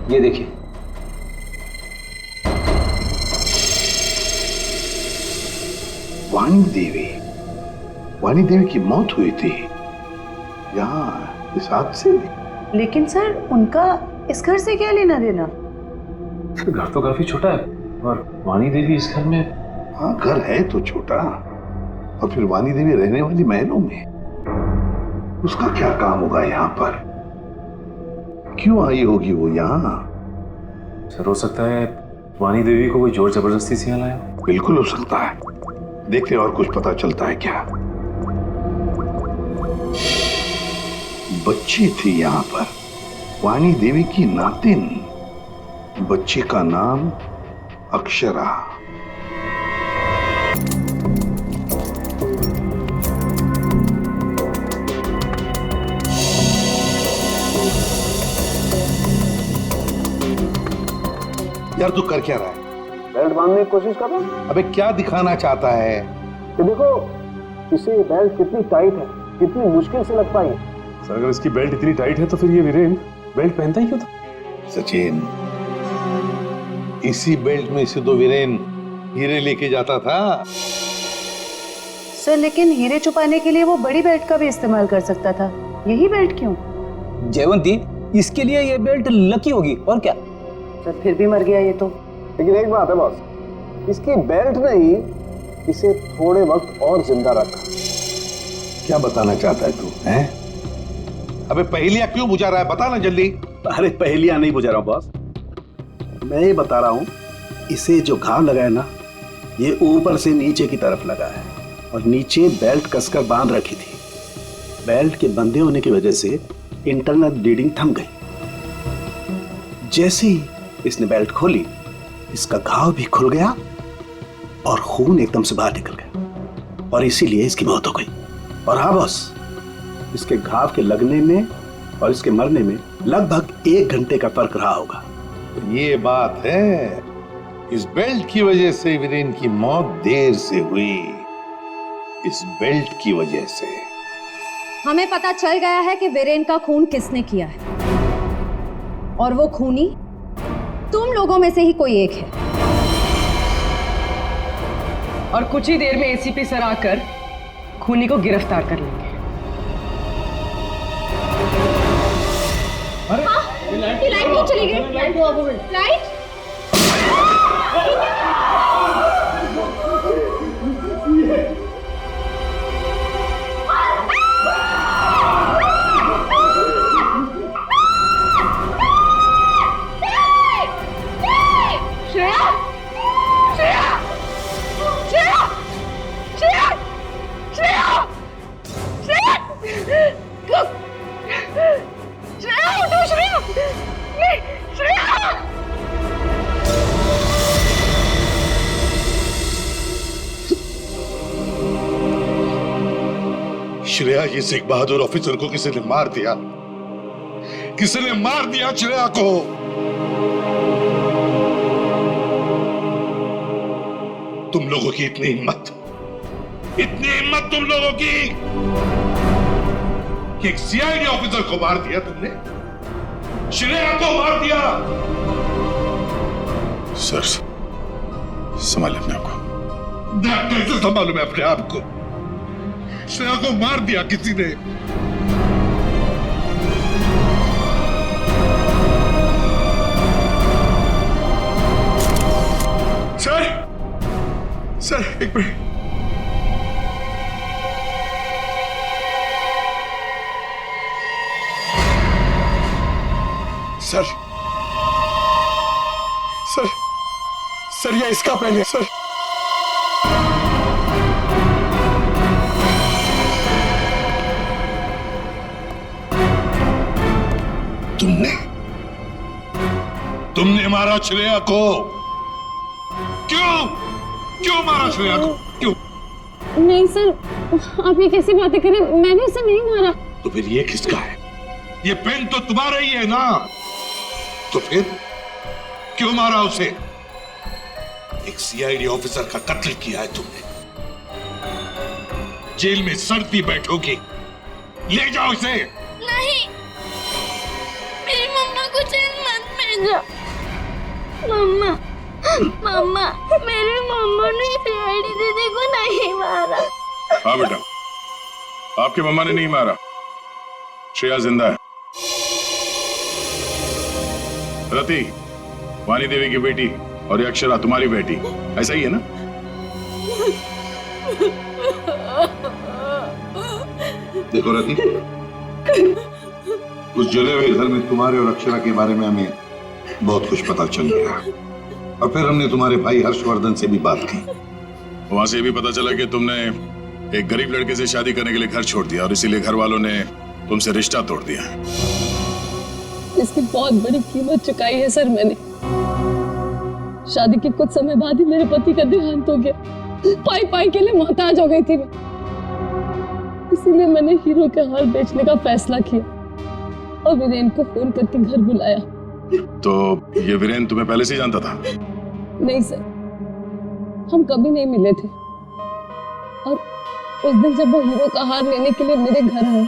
ये देखिए। वाणी देवी की मौत हुई थी यहाँ इस हादसे में। लेकिन सर उनका इस घर से क्या लेना देना? घर तो काफी छोटा है और वाणी देवी इस घर में। हाँ, घर है तो छोटा, और फिर वाणी देवी रहने वाली महलों में। उसका क्या काम होगा यहाँ पर? क्यों आई होगी वो यहाँ? सर हो सकता है वाणी देवी को कोई जोर जबरदस्ती से यहाँ लाया। बिल्कुल हो सकता है, देखते और कुछ पता चलता है क्या। बच्ची थी यहाँ पर, वाणी देवी की नातिन। बच्ची का नाम अक्षरा। यार तू कर क्या रहा है? बेल्ट बांधने की कोशिश कर रहा हूं। अबे क्या दिखाना चाहता है? ये देखो इसे बेल्ट कितनी टाइट है, कितनी मुश्किल से लग पाई। सर अगर इसकी बेल्ट इतनी टाइट है तो फिर ये वीरेन बेल्ट पहनता ही क्यों था? सचिन, इसी बेल्ट में से तो वीरेन हीरे लेके जाता था। सर लेकिन हीरे छुपाने के लिए वो बड़ी बेल्ट का भी इस्तेमाल कर सकता था, यही बेल्ट क्यों? जयवंती, इसके लिए ये बेल्ट लकी होगी और क्या। सर फिर भी मर गया ये तो। लेकिन एक बात है बॉस, इसकी बेल्ट ने ही इसे थोड़े वक्त और जिंदा रखा। क्या बताना चाहता है तू? हैं? अबे पहेलियां क्यों बुझा रहा है? बता ना जल्दी। अरे पहेलियां नहीं बुझा रहा हूं बॉस, मैं ये बता रहा हूं इसे जो घाव लगा है ना, ये ऊपर से नीचे की तरफ लगा है और नीचे बेल्ट कसकर बांध रखी थी। बेल्ट के बंधे होने की वजह से इंटरनल ब्लीडिंग थम गई। जैसे ही इसने बेल्ट खोली, इसका घाव भी खुल गया और खून एकदम से बाहर निकल गया और इसीलिए इसकी मौत हो गई। और हाँ बॉस, इसके घाव के लगने में और इसके मरने में लगभग 1 घंटे का फर्क रहा होगा। ये बात है, इस बेल्ट की वजह से वीरेन की मौत देर से हुई। इस बेल्ट की वजह से हमें पता चल गया है कि वीरेन का खून किसने किया है, और वो खूनी तुम लोगों में से ही कोई एक है। और कुछ ही देर में एसीपी सर आकर खूनी को गिरफ्तार कर लेंगे। ये लाइट नहीं चली गई। लाइट श्रेया, ये सिख बहादुर ऑफिसर को किसी ने मार दिया। किसी ने मार दिया श्रेया को। तुम लोगों की इतनी हिम्मत तुम लोगों की कि एक सीआईडी ऑफिसर को मार दिया तुमने, श्रेया को मार दिया। सर संभाले अपने आप को। कैसे संभालू मैं अपने आप को? श्रेया को मार दिया किसी ने। सर एक मिनट। सर ये इसका पेन है सर। तुमने मारा श्रेया को। क्यों मारा श्रेया को? क्यों? नहीं सर, आप ये कैसी बातें करें, मैंने उसे नहीं मारा। तो फिर ये किसका है? ये पेन तो तुम्हारा ही है ना, तो फिर क्यों मारा उसे? एक सीआईडी ऑफिसर का कत्ल किया है तुमने। जेल में सड़ती बैठोगी। ले जाओ इसे। नहीं, मेरी मम्मा को जेल मत भेजना। भेजा। मम्मा मम्मा, मेरे मम्मा ने सीआईडी दीदी को नहीं मारा। हाँ बेटा, आपकी मम्मा ने नहीं मारा, श्रेया जिंदा है। रति, वानी देवी की बेटी, और ये अक्षरा तुम्हारी बेटी, ऐसा ही है ना? देखो रति, उस जले हुए घर में तुम्हारे और अक्षरा के बारे में हमें बहुत कुछ पता चल गया, और फिर हमने तुम्हारे भाई हर्षवर्धन से भी बात की। वहां से भी पता चला कि तुमने एक गरीब लड़के से शादी करने के लिए घर छोड़ दिया, और इसीलिए घर वालों ने तुमसे रिश्ता तोड़ दिया। इसकी बहुत बड़ी कीमत चुकाई है सर मैंने। शादी के कुछ समय बाद ही मेरे पति का देहांत हो गया। पाई पाई के लिए मोहताज हो गई थी मैं, इसीलिए मैंने हीरो के हार बेचने का फैसला किया और वीरेन को फोन करके घर बुलाया। तो ये वीरेन तुम्हें पहले से ही जानता था? नहीं सर, हम कभी नहीं मिले थे, और उस दिन जब वो हीरो का हार लेने के लिए मेरे घर आए,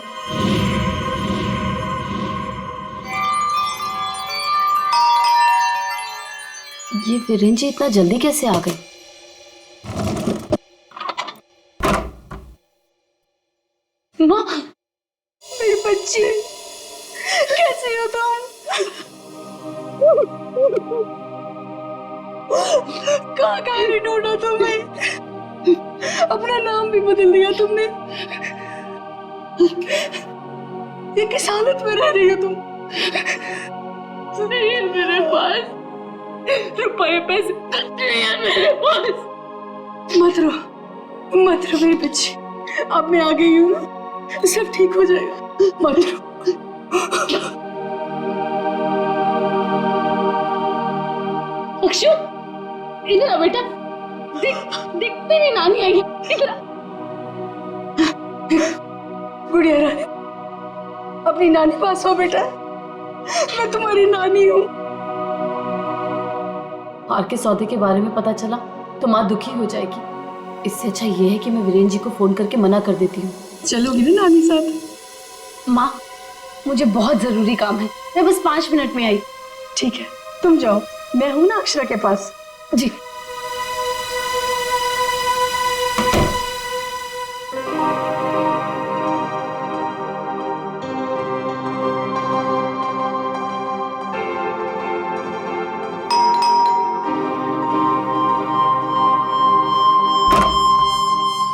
ये वीरेन जी इतना जल्दी कैसे आ गए? माँ, मेरी बच्ची, कैसे हो तुम? कहाँ नहीं ढूंढा तुम्हें? अपना नाम भी बदल दिया तुमने। ये किस हालत में रह रही हो तुम? नहीं है मेरे पास रुपए पैसे, नहीं है मेरे पास। मत रो मेरी बच्ची, अब मैं आ गई हूँ ना, सब ठीक हो जाएगा, मत रो। अक्षु, इधर आ बेटा, देख तेरी नानी आई है, इधर आ। गुड़िया रानी, अपनी नानी पास हो बेटा, मैं तुम्हारी नानी हूँ। हार के सौदे के बारे में पता चला तो माँ दुखी हो जाएगी। इससे अच्छा ये है कि मैं वीरेन जी को फोन करके मना कर देती हूँ। चलोगी ना नानी साथ? माँ, मुझे बहुत जरूरी काम है, मैं बस 5 मिनट में आई। ठीक है, तुम जाओ, मैं हूं ना अक्षरा के पास। जी।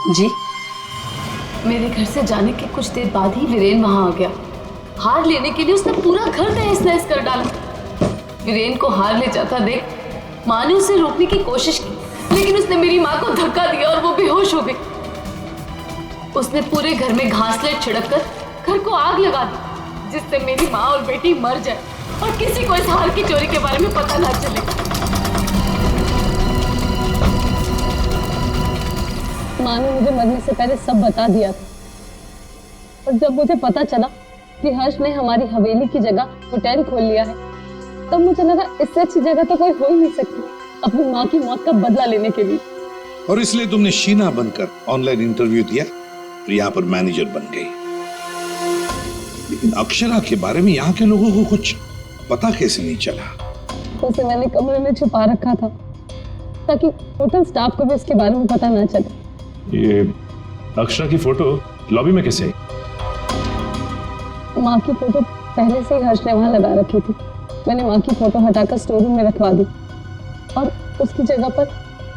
जी, मेरे घर से जाने के कुछ देर बाद ही वीरेन वहां आ गया। हार लेने के लिए उसने पूरा घर तहस नहस कर डाला। वीरेन को हार ले जाता देख माँ ने उसे रोकने की कोशिश की, लेकिन उसने मेरी माँ को धक्का दिया और वो बेहोश हो गई। उसने पूरे घर में घासलेट छिड़क कर घर को आग लगा दी, जिससे मेरी माँ और बेटी मर जाए और किसी को इस हार की चोरी के बारे में पता ना चले। माँ ने मुझे मरने से पहले सब बता दिया था, और जब मुझे पता चला कि हर्ष ने हमारी हवेली की जगह होटल खोल लिया है, तब मुझे लगा इससे अच्छी जगह तो कोई हो ही नहीं सकती अपनी माँ की मौत का बदला लेने के लिए। और इसलिए तुमने शीना बनकर ऑनलाइन इंटरव्यू दिया और यहाँ पर मैनेजर बन गई। लेकिन अक्षरा के बारे में यहाँ के लोगों को कुछ पता कैसे नहीं चला? उसे मैंने कमरे में छुपा रखा था ताकि होटल स्टाफ को भी उसके बारे में पता ना चले। ये अक्षरा की फोटो लॉबी में कैसे आई? माँ की फोटो पहले से ही हर्ष ने वहां लगा रखी थी। मैंने माँ की फोटो हटाकर स्टोर रूम में रखवा दी और उसकी जगह पर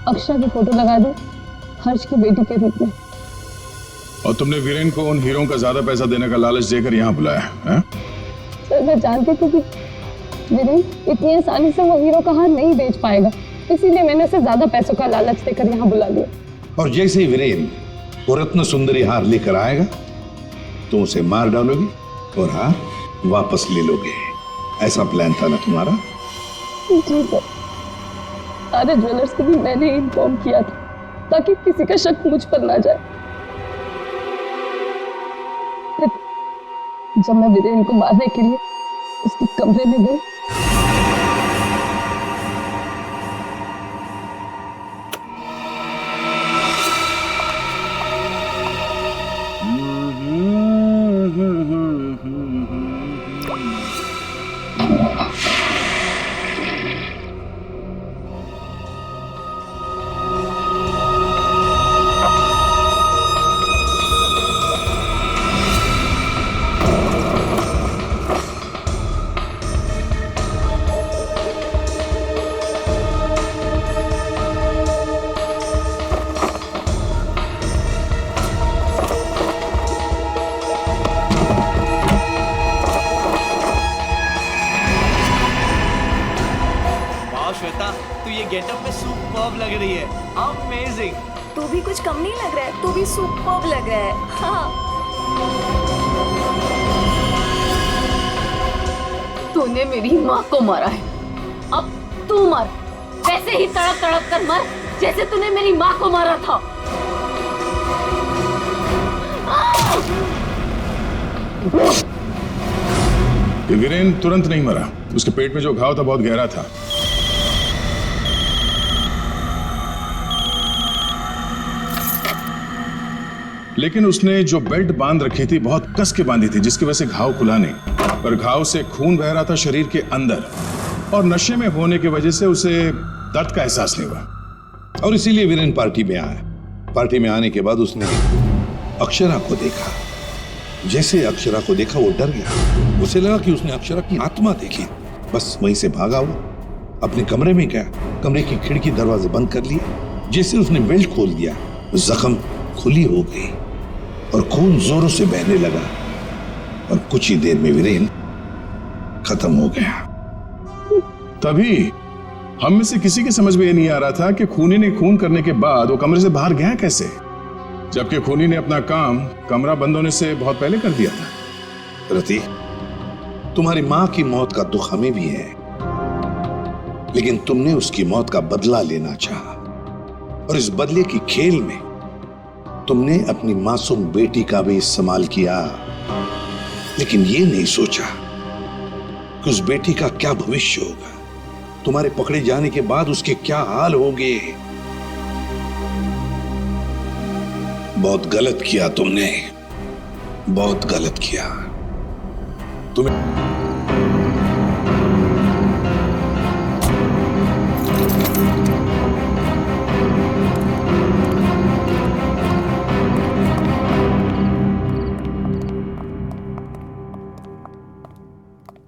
अक्षरा की फोटो लगा दी, हर्ष की बेटी के रूप में। और तुमने वीरेन को उन हीरों का ज्यादा पैसा देने का लालच देकर यहाँ बुलाया है? सर, मैं जानती थी कि वीरेन इतनी आसानी से वो हीरो का हार नहीं बेच पाएगा, इसीलिए मैंने उसे ज्यादा पैसों का लालच देकर यहाँ बुला लिया। और जैसे ही वीरेन वो रत्न सुंदरी हार लेकर आएगा तो उसे मार डालोगे और हार वापस ले लोगे। ऐसा प्लान था ना तुम्हारा? जी सर, सारे ज्वेलर्स को भी मैंने इन्फॉर्म किया था ताकि किसी का शक मुझ पर ना जाए। फिर जब मैं वीरेन को मारने के लिए उसके कमरे में गई, तू ये गेटअप में सुपर्ब लग रही है, अमेजिंग। तू भी कुछ कम नहीं लग रहा है, तू भी सुपर्ब लग रहा है। हाँ। तूने मेरी माँ को मारा है, अब तू मर, वैसे ही तड़प तड़प कर मर जैसे तूने मेरी माँ को मारा था। वीरेन तुरंत नहीं मरा, उसके पेट में जो घाव था बहुत गहरा था। लेकिन उसने जो बेल्ट बांध रखी थी बहुत कस के बांधी थी, जिसकी वजह से घाव खुला नहीं, पर घाव से खून बह रहा था शरीर के अंदर, और नशे में होने की वजह से उसे दर्द का एहसास नहीं हुआ। और इसीलिए वीरेन पार्टी में आया। पार्टी में आने के बाद उसने अक्षरा को देखा। जैसे अक्षरा को देखा वो डर गया। उसे लगा कि उसने अक्षरा की आत्मा देखी। बस वहीं से भागा वो अपने कमरे में गया, कमरे की खिड़की दरवाजे बंद कर लिए। जैसे उसने बेल्ट खोल दिया, जख्म खुली हो गई और खून जोरों से बहने लगा, और कुछ ही देर में वीरेन खत्म हो गया। तभी हम में से किसी की समझ में ये नहीं आ रहा था कि खूनी ने खून करने के बाद वो कमरे से बाहर गया कैसे, जबकि खूनी ने अपना काम कमरा बंद होने से बहुत पहले कर दिया था। रति, तुम्हारी मां की मौत का दुख हमें भी है, लेकिन तुमने उसकी मौत का बदला लेना चाहा, और इस बदले की खेल में तुमने अपनी मासूम बेटी का भी इस्तेमाल किया, लेकिन ये नहीं सोचा कि उस बेटी का क्या भविष्य होगा, तुम्हारे पकड़े जाने के बाद उसके क्या हाल होंगे। बहुत गलत किया तुमने, बहुत गलत किया। तुम्हें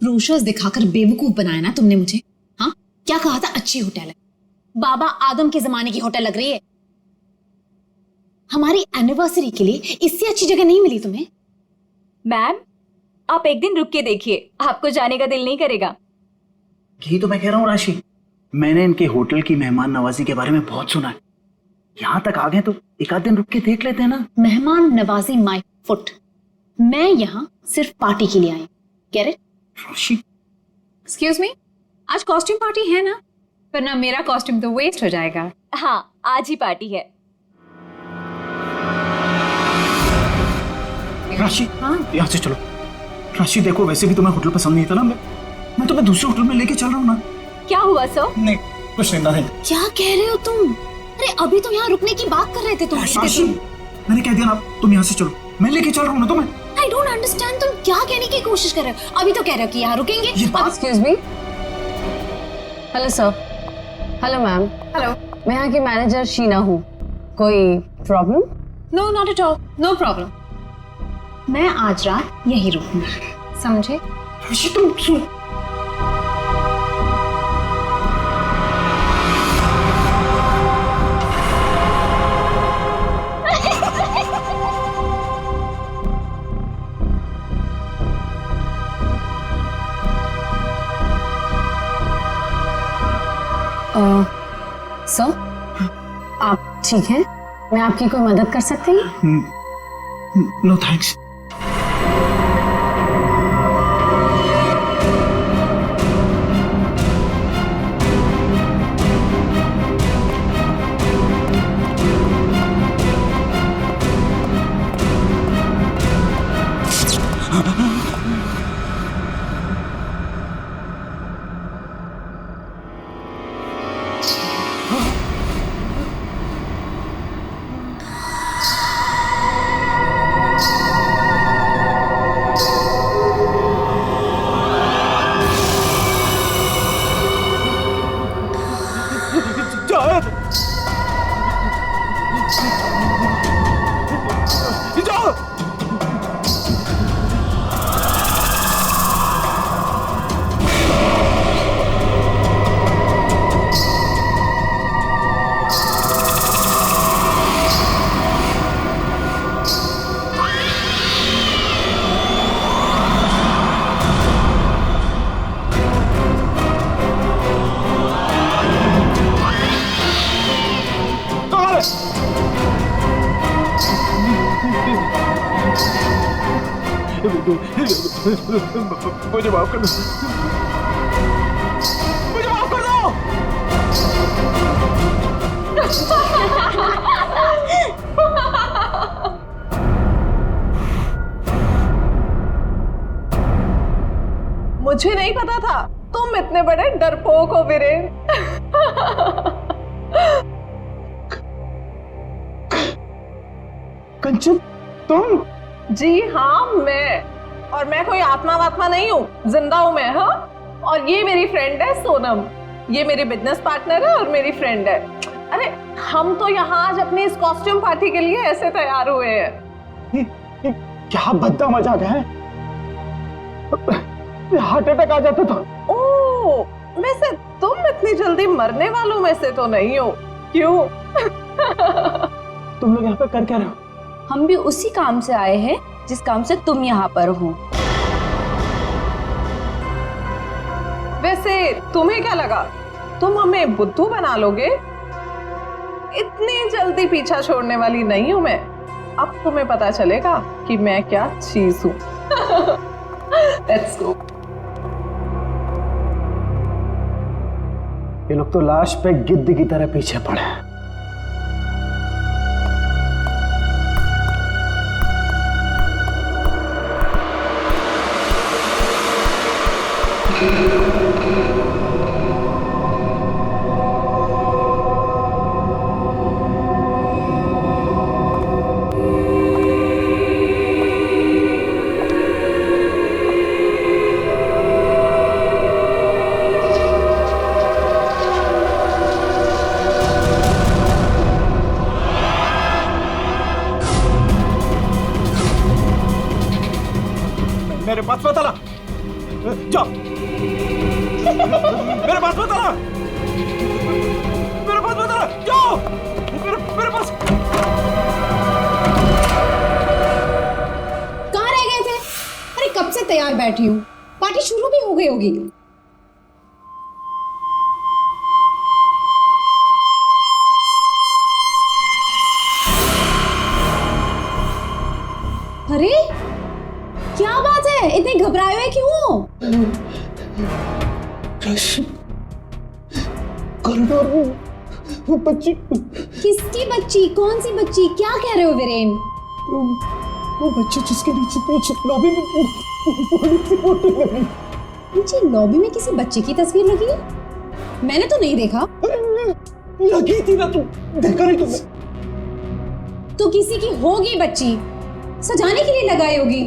ब्रोशर्स दिखाकर बेवकूफ बनाया ना तुमने मुझे। हाँ, क्या कहा था अच्छी होटल है, बाबा आदम के जमाने की होटल लग रही है। हमारी एनिवर्सरी के लिए इससे अच्छी जगह नहीं मिली तुम्हें। मैम, आप एक दिन रुक के देखिए, आपको जाने का दिल नहीं करेगा। यही तो मैं कह रहा हूँ राशि, मैंने इनके होटल की मेहमान नवाजी के बारे में बहुत सुना है। यहाँ तक आ गए तो एक आध दिन रुक के देख लेते हैं ना। मेहमान नवाजी माय फुट, मैं यहाँ सिर्फ पार्टी के लिए आई। Get it? एक्सक्यूज मी, आज कॉस्ट्यूम पार्टी है ना, वरना मेरा कॉस्ट्यूम तो वेस्ट हो जाएगा। हाँ, आज ही पार्टी है। राशि, हाँ, यहाँ से चलो। राशि देखो, वैसे भी तुम्हें होटल पसंद नहीं था ना, मैं तुम्हें दूसरे होटल में लेके चल रहा हूँ ना। क्या हुआ सर? नहीं, कुछ नहीं। क्या कह रहे हो तुम? अरे अभी तो यहाँ रुकने की बात कर रहे थे तुम। मैंने कह दिया ना, तुम यहाँ से चलो, मैं लेके चल रहा हूँ ना तुम्हें। I don't understand, तुम क्या कहने की कोशिश कर रहे हो? अभी तो कह रहे हो कि यहाँ रुकेंगे। Excuse me? Hello sir. Hello ma'am. Hello, मैं यहाँ की मैनेजर शीना हूँ। कोई problem? No not at all, no problem. मैं आज रात यहीं रुकूंगी, समझे? तुम सुन। सर, आप ठीक हैं? मैं आपकी कोई मदद कर सकती हूँ? No thanks. मुझे माफ कर दो, मुझे माफ कर दो। मुझे नहीं पता था तुम इतने बड़े डरपोक हो वीरेन। कंचन तुम? जी हाँ मैं, और मैं कोई आत्मा वात्मा नहीं हूँ, जिंदा हूँ मैं। हाँ, और ये मेरी फ्रेंड है सोनम, ये मेरी बिजनेस पार्टनर है और मेरी फ्रेंड है। अरे हम तो यहाँ आज अपनी इस कॉस्ट्यूम पार्टी के लिए ऐसे तैयार हुए हैं। ये क्या भद्दा मजाक है, हार्ट अटैक आ जाता था। ओह, वैसे तुम इतनी जल्दी मरने वालों में से तो नहीं हो, क्यों? तुम लोग यहाँ पे कर क्या रहे हो? हम भी उसी काम से आए हैं जिस काम से तुम यहाँ पर हो। वैसे तुम्हें क्या लगा तुम हमें बुद्धू बना लोगे? इतनी जल्दी पीछा छोड़ने वाली नहीं हूं मैं। अब तुम्हें पता चलेगा कि मैं क्या चीज हूं। Let's go. ये लोग तो लाश पे गिद्ध की तरह पीछे पड़े हैं। मेरे पास मत आना, जाओ। मेरे पास मत आना, मेरे पास मत आना, जाओ। मेरे पास। कहाँ रह गए थे? अरे कब से तैयार बैठी हूँ, पार्टी शुरू भी हो गई होगी। अरे क्या बात है, इतने घबराए हुए क्यों? कॉरिडोर में वो बच्ची। किसकी बच्ची? कौन सी बच्ची? क्या कह रहे हो वीरेन? वो बच्ची जिसके नीचे लॉबी में बड़ी सी फोटो लगी। नीचे लॉबी में किसी बच्चे की तस्वीर लगी है? मैंने तो नहीं देखा। लगी थी ना, तुम देखा नहीं तुमने? तो किसी की होगी बच्ची, सजाने के लिए लगाई होगी।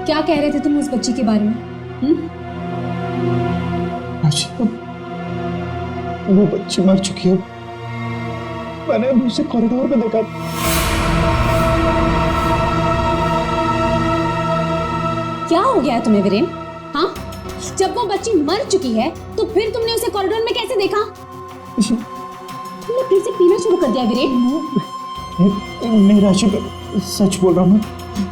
क्या कह रहे थे तुम उस बच्ची के बारे में? वो बच्ची मर चुकी है। मैंने उसे कॉरिडोर में देखा। क्या हो गया है तुम्हें वीरेन? हाँ, जब वो बच्ची मर चुकी है तो फिर तुमने उसे कॉरिडोर में कैसे देखा? तुमने फिर से पीना शुरू कर दिया वीरेन? नहीं राशि, सच बोल रहा हूँ,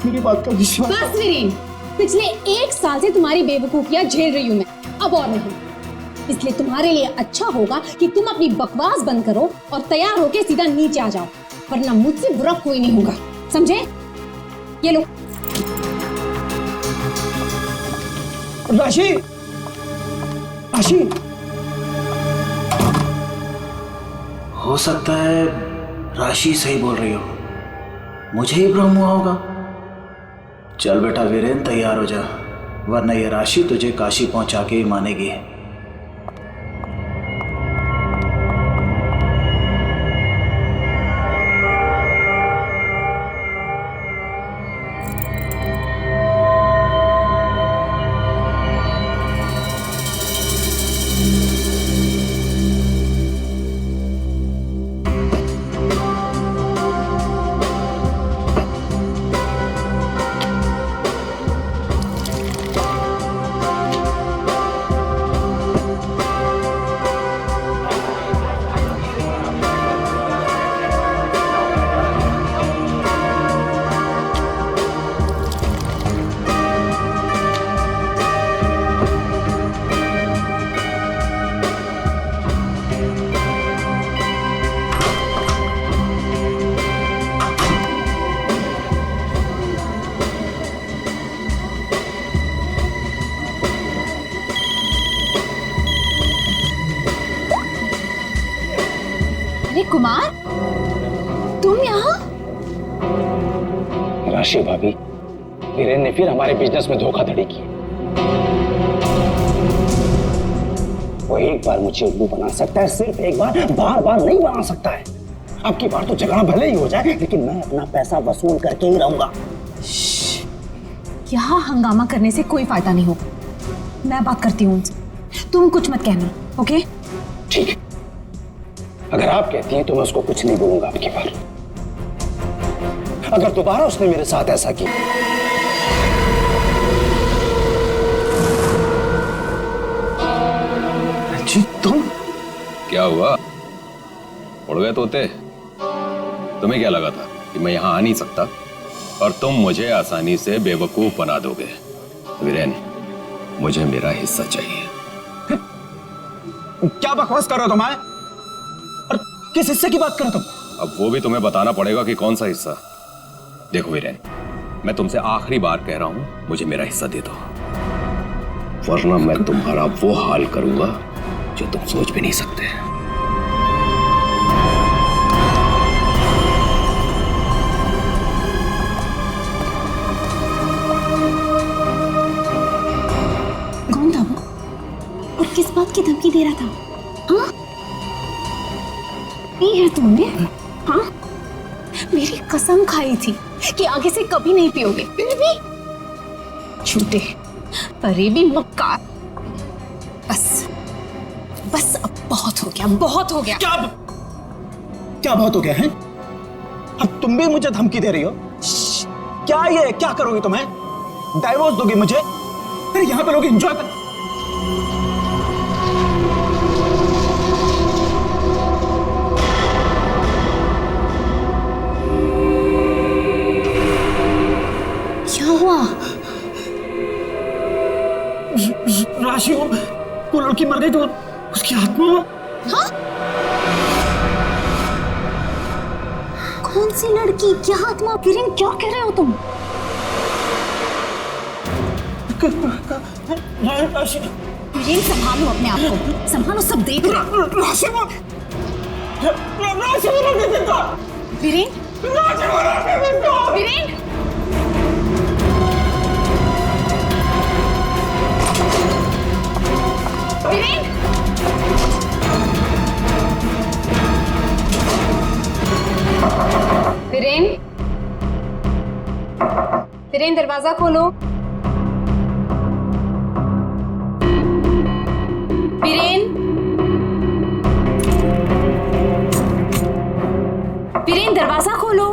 मेरी बात का विश्वास। बस वीरेन, पिछले 1 साल से तुम्हारी बेवकूफियां झेल रही हूं मैं, अब और नहीं। इसलिए तुम्हारे लिए अच्छा होगा कि तुम अपनी बकवास बंद करो और तैयार होके सीधा नीचे आ जाओ, वरना मुझसे बुरा कोई नहीं होगा, समझे? ये लो। राशि, राशि, हो सकता है राशि सही बोल रही हो, मुझे ही भ्रम हुआ होगा। चल बेटा वीरेन, तैयार हो जा, वरना ये राशि तुझे काशी पहुंचा के ही मानेगी। कुमार, तुम यहाँ? राशि भाभी, वीरेन ने फिर हमारे बिजनेस में धोखाधड़ी की। वो एक बार मुझे उल्लू बना सकता है, सिर्फ एक बार, बार बार नहीं बना सकता है। अब की बार तो झगड़ा भले ही हो जाए, लेकिन मैं अपना पैसा वसूल करके ही रहूंगा। यहाँ हंगामा करने से कोई फायदा नहीं होगा। मैं बात करती हूँ उनसे, तुम कुछ मत कहना, ओके? ठीक है, अगर आप कहती हैं तो मैं उसको कुछ नहीं बोलूंगा अब की बार। अगर दोबारा उसने मेरे साथ ऐसा किया, तुम क्या हुआ? उड़ गए तोते? तुम्हें क्या लगा था कि मैं यहां आ नहीं सकता और तुम मुझे आसानी से बेवकूफ बना दोगे? वीरेन, मुझे मेरा हिस्सा चाहिए। क्या बकवास कर रहे हो तुम? और किस हिस्से की बात कर रहे हो तुम? अब वो भी तुम्हें बताना पड़ेगा कि कौन सा हिस्सा। देखो वीरेन, मैं तुमसे आखिरी बार कह रहा हूं, मुझे मेरा हिस्सा दे दो, वरना मैं तुम्हारा वो हाल करूंगा जो तुम सोच भी नहीं सकते। कौन था वो और किस बात की धमकी दे रहा था? हाँ, ये है तुमने? हाँ, मेरी कसम खाई थी कि आगे से कभी नहीं पियोगे, फिर भी झूठे, फरेबी, मक्कार। बस अब बहुत हो गया, बहुत हो गया। क्या बहुत हो गया है? अब तुम भी मुझे धमकी दे रही हो? क्या ये क्या करोगी तुम्हें? डाइवोर्स दोगी मुझे? फिर यहाँ पे लोग एंजॉय कर। क्या हुआ? राशि, वो लड़की मर गई तो उसकी आत्मा। हाँ? कौन सी लड़की? क्या आत्मा? किरण, क्या कह रहे हो तुम? राशि, किरण, संभालो अपने आप को, संभालो, सब देख रहे हैं। राशि, वीरेन, वीरेन, वीरेन, वीरेन, वीरेन, दरवाजा खोलो। वीरेन, वीरेन, दरवाजा खोलो।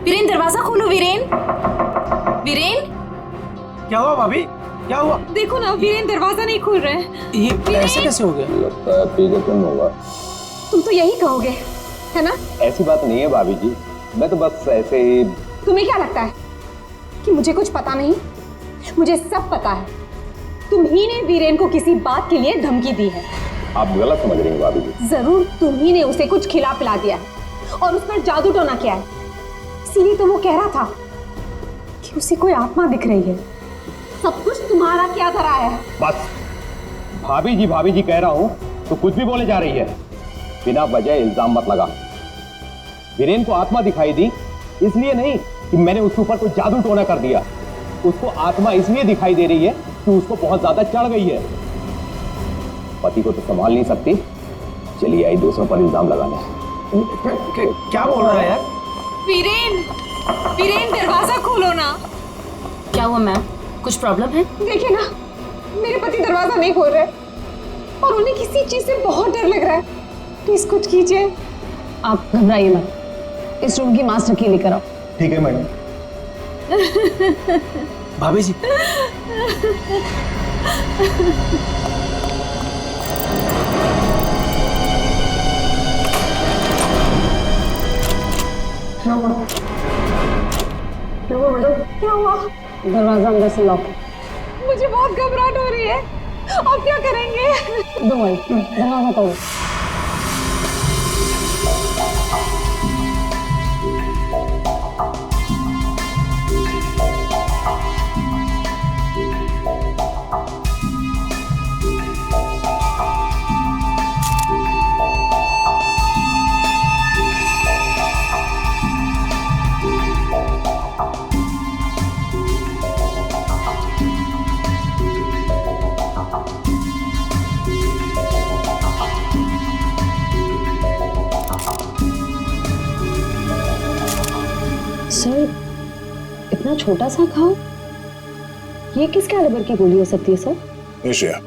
वीरेन, दरवाजा खोलो। वीरेन, वीरेन, क्या हुआ भाभी? क्या हुआ? देखो ना, वीरेन दरवाजा नहीं खोल रहे हैं। ये ऐसे कैसे हो गया? लगता है पी के तुम होगा। तुम तो यही कहोगे, है ना? ऐसी बात नहीं है भाभी जी, मैं तो बस ऐसे ही। तुम्हें क्या लगता है कि मुझे कुछ पता नहीं? मुझे सब पता है। तुम ही ने वीरेन को किसी बात के लिए धमकी दी है। आप गलत समझ रही हैं भाभी जी। जरूर तुम ही ने उसे कुछ खिला पिला दिया है और उस पर जादू टोना किया है। इसीलिए तो वो कह रहा था कि उसे कोई आत्मा दिख रही है। सब कुछ तुम्हारा क्या करा है? बस भाभी जी कह रहा हूं तो कुछ भी बोले जा रही है। बिना वजह इल्जाम मत लगा। वीरेन को आत्मा दिखाई दी इसलिए नहीं कि मैंने उसके ऊपर कोई जादू टोना कर दिया। उसको आत्मा इसलिए दिखाई दे रही है कि उसको बहुत ज्यादा चढ़ गई है। पति को तो संभाल नहीं सकती, चलिए आई दूसरों पर इल्जाम लगाने। क्या बोल रहा है यार? वीरेन, वीरेन, दरवाजा खोलो ना। क्या हुआ मैम? कुछ प्रॉब्लम है? देखिए ना, मेरे पति दरवाजा नहीं खोल रहे और उन्हें किसी चीज से बहुत डर लग रहा है। प्लीज कुछ कीजिए। आप घबराइए मत, इस रूम की मास्टर की लेकर आओ। ठीक है मैडम। भाभी जी, क्या हुआ? दरवाजा अंदर से लॉक। मुझे बहुत घबराहट हो रही है। अब क्या करेंगे? दो दरवाजा तोड़ो। इतना छोटा सा घाव, ये किस कैलिबर की गोली हो सकती है सर? नहीं श्रेया,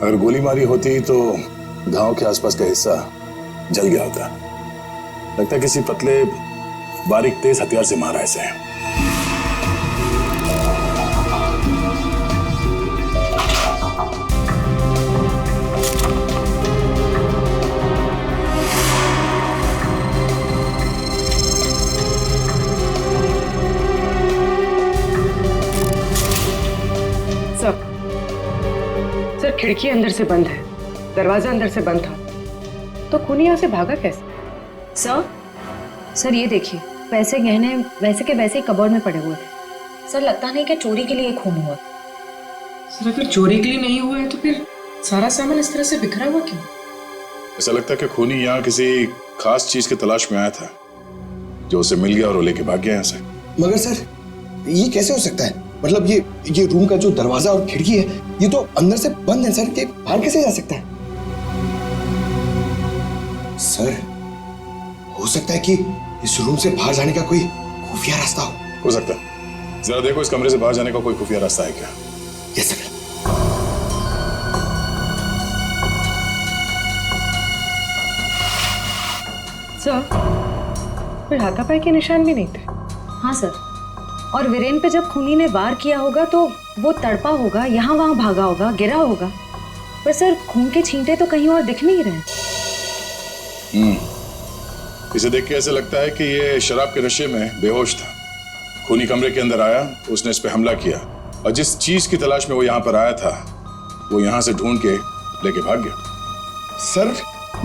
अगर गोली मारी होती तो घाव के आसपास का हिस्सा जल गया होता। लगता है किसी पतले बारीक तेज हथियार से मारा ऐसे। सर खिड़की अंदर से बंद है, दरवाजा अंदर से बंद था, तो खूनी यहाँ से भागा कैसे? सर ये देखिए, पैसे गहने वैसे के वैसे ही कबर्ड में पड़े हुए थे। सर लगता नहीं कि चोरी के लिए खून हुआ। सर अगर चोरी के लिए नहीं हुआ है तो फिर सारा सामान इस तरह से बिखरा हुआ क्यों? ऐसा लगता है कि खूनी यहाँ किसी खास चीज की तलाश में आया था, जो उसे मिल गया और वो लेके भाग गया यहाँ से। मगर सर ये कैसे हो सकता है? मतलब ये रूम का जो दरवाजा और खिड़की है ये तो अंदर से बंद है सर, के बाहर कैसे जा सकता है? सर हो सकता है कि इस रूम से बाहर जाने का कोई खुफिया रास्ता हो सकता है। जरा देखो इस कमरे से बाहर जाने का कोई खुफिया रास्ता है क्या? Yes sir. सर कोई हाथापाई के निशान भी नहीं थे। हाँ सर, और वीरेन पे जब खूनी ने वार किया होगा तो वो तड़पा होगा, यहाँ वहां भागा होगा, गिरा होगा, पर सर खून के छींटे तो कहीं और दिख नहीं रहे। इसे देख के ऐसा लगता है कि ये शराब के नशे में बेहोश था। खूनी कमरे के अंदर आया, उसने इस पे हमला किया और जिस चीज की तलाश में वो यहाँ पर आया था वो यहाँ से ढूंढ के लेके भाग गया। सर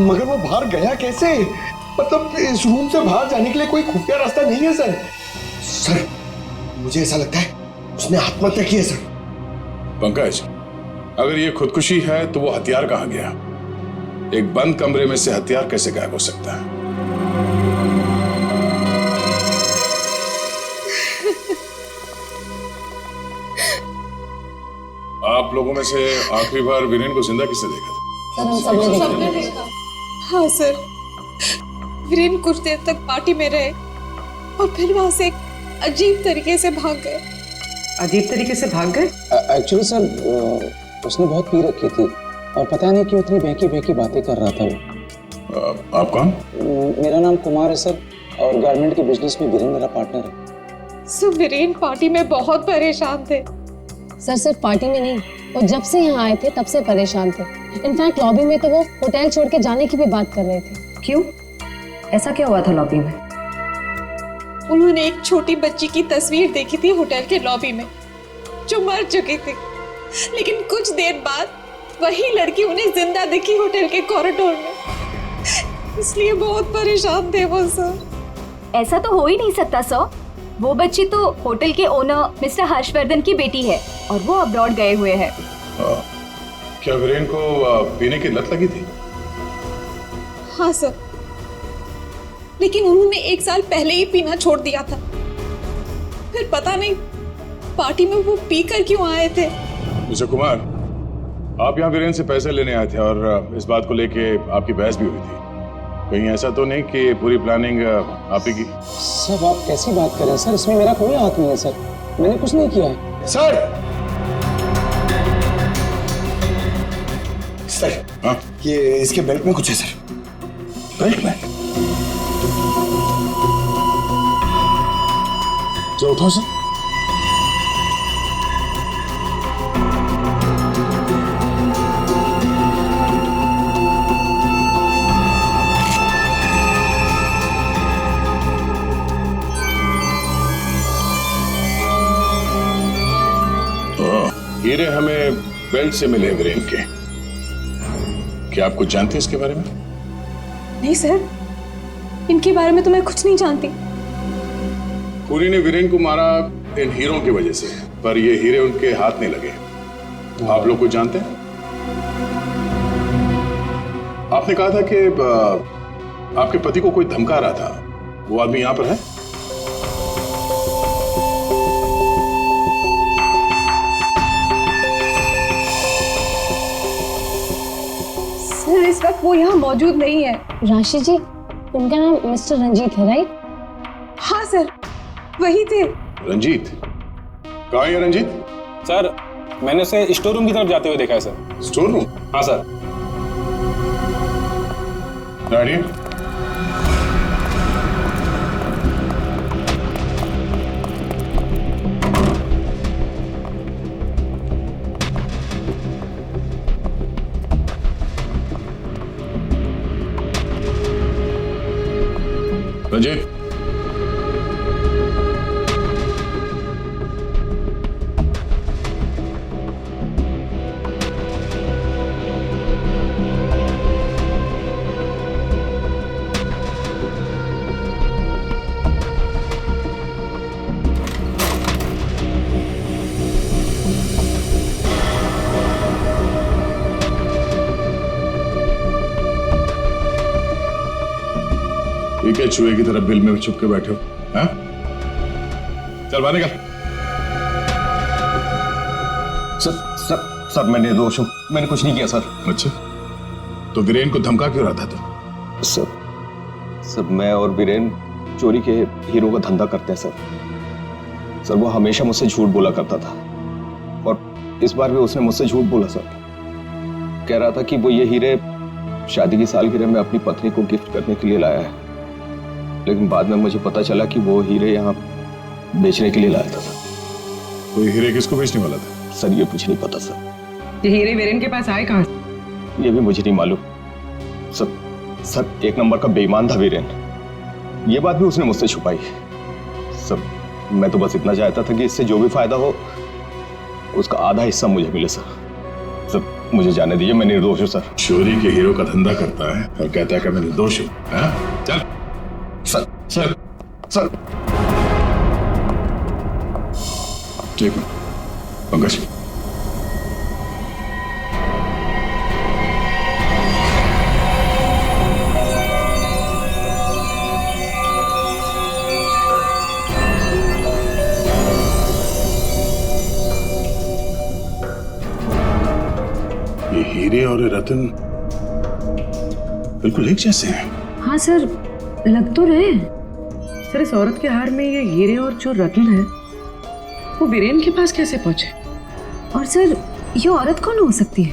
मगर वो बाहर गया कैसे? मतलब इस रूम से बाहर जाने के लिए कोई खुफिया रास्ता नहीं है सर। सर मुझे ऐसा लगता है उसने आत्महत्या की है सर। पंकज, अगर ये खुदकुशी है तो वो हथियार कहाँ गया? एक बंद कमरे में से हथियार कैसे गायब हो सकता है? आप लोगों में से आखिरी बार वीरेन को जिंदा किसने देखा था? सर हम सबने देखा। हाँ सर, वीरेन कुछ देर तक पार्टी में रहे और फिर वहां से एक अजीब तरीके से भाग गए। अजीब तरीके से भाग गए? एक्चुअली सर उसने बहुत पी रखी थी और पता नहीं क्यों इतनी बहकी बहकी बातें कर रहा था वो। आप कौन? मेरा नाम कुमार है सर और गारमेंट के बिजनेस में वीरेन मेरा पार्टनर है। सो वीरेन पार्टी में बहुत परेशान थे। सर सिर्फ पार्टी में नहीं, वो जब से यहाँ आए थे तब से परेशान थे। इनफैक्ट लॉबी में तो वो होटल छोड़ के जाने की भी बात कर रहे थे। क्यों? ऐसा क्या हुआ था लॉबी में? उन्होंने एक छोटी बच्ची की तस्वीर देखी थी होटल के लॉबी में जो मर चुकी थी, लेकिन कुछ देर बाद वही लड़की उन्हें जिंदा दिखी होटल के कॉरिडोर में। इसलिए बहुत परेशान थे वो सर। ऐसा तो हो ही नहीं सकता सर, वो बच्ची तो होटल के ओनर मिस्टर हर्षवर्धन की बेटी है और वो अब्रॉड गए हुए हैं। क्या वीरेन को पीने की लत लगी थी? हाँ सर, लेकिन उन्होंने 1 साल पहले ही पीना छोड़ दिया था। फिर पता नहीं पार्टी में वो पीकर क्यों आए थे। मिस्टर कुमार, आप यहाँ वीरेन से पैसे लेने आए थे और इस बात को लेके आपकी बहस भी हुई थी। कहीं ऐसा तो नहीं कि पूरी प्लानिंग आप ही की? सर आप कैसी बात कर रहे हैं सर, इसमें मेरा कोई हाथ नहीं है सर, मैंने कुछ नहीं किया है। सर सर हाँ? ये इसके बेल्ट में कुछ है सर। बेल्ट में? जो उठाओ सर। हीरे हमें बेल्ट से मिले वीरेन के। क्या आप कुछ जानते हैं इसके बारे में? नहीं सर, इनके बारे में तो मैं कुछ नहीं जानती। खूनी ने वीरेन को मारा इन हीरों की वजह से, पर ये हीरे उनके हाथ नहीं लगे। आप लोग कुछ जानते हैं? आपने कहा था कि आपके पति को कोई धमका रहा था, वो आदमी यहां पर है? सर इस वक्त वो यहाँ मौजूद नहीं है। राशि जी, उनका नाम मिस्टर रंजीत है राइट? हाँ सर, वही थे रंजीत, कहाँ है रंजीत? सर मैंने उसे स्टोर रूम की तरफ जाते हुए देखा है सर। Store room? हाँ सर। डैडी, रंजीत, ये क्या चूहे की तरफ बिल में छुप के बैठे हो? हाँ? चल बाहर निकल। सर मैं निर्दोष हूं, मैंने कुछ नहीं किया सर। अच्छा, तो वीरेन को धमका क्यों रहा था तू? सर मैं और वीरेन चोरी के हीरो का धंधा करते हैं सर। वो हमेशा मुझसे झूठ बोला करता था और इस बार भी उसने मुझसे झूठ बोला सर। कह रहा था कि वो ये हीरे शादी की सालगिरह में अपनी पत्नी को गिफ्ट करने के लिए लाया है, लेकिन बाद में मुझे पता चला कि वो हीरे यहाँ बेचने के लिए लाया था। वो हीरे किसको बेचने वाला था? सर ये मुझे नहीं पता सर। ये हीरे वीरेन के पास आए कहाँ से? ये भी मुझे नहीं मालूम सर। एक नंबर का बेईमान था वीरेन, ये बात भी उसने मुझसे छुपाई। सर मैं तो बस इतना चाहता था कि इससे जो भी फायदा हो उसका आधा हिस्सा मुझे मिले सर। मुझे जाने दीजिए, मैं निर्दोष हूँ सर। चोरी के हीरो का धंधा करता है और कहता है कि मैं निर्दोष हूँ। चल सर ठीक है पंकज। ये हीरे और रतन बिल्कुल एक जैसे हैं। हाँ सर, लग तो रहे। सर इस औरत के हार में ये हीरे और जो रत्न है वो वीरेन के पास कैसे पहुंचे? और सर ये औरत कौन हो सकती है?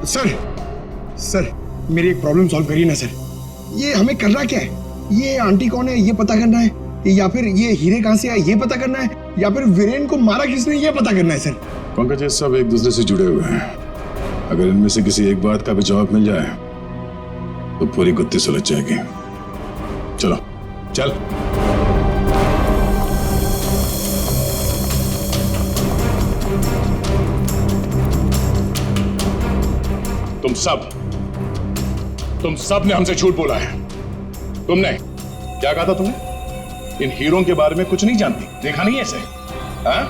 सर मेरी एक प्रॉब्लम सॉल्व करिए ना सर। ये हमें करना क्या है? ये आंटी कौन है ये पता करना है, या फिर ये हीरे कहाँ से आए ये पता करना है, या फिर वीरेन को मारा किसने ये पता करना है सर। पंकज, ये सब एक दूसरे से जुड़े हुए हैं। अगर इनमें से किसी एक बात का भी जवाब मिल जाए तो पूरी गुत्थी सुलझ जाएगी। चलो चल। तुम सब ने हमसे झूठ बोला है। तुमने क्या कहा था? तुमने इन हीरों के बारे में कुछ नहीं जानती, देखा नहीं ऐसे? हाँ?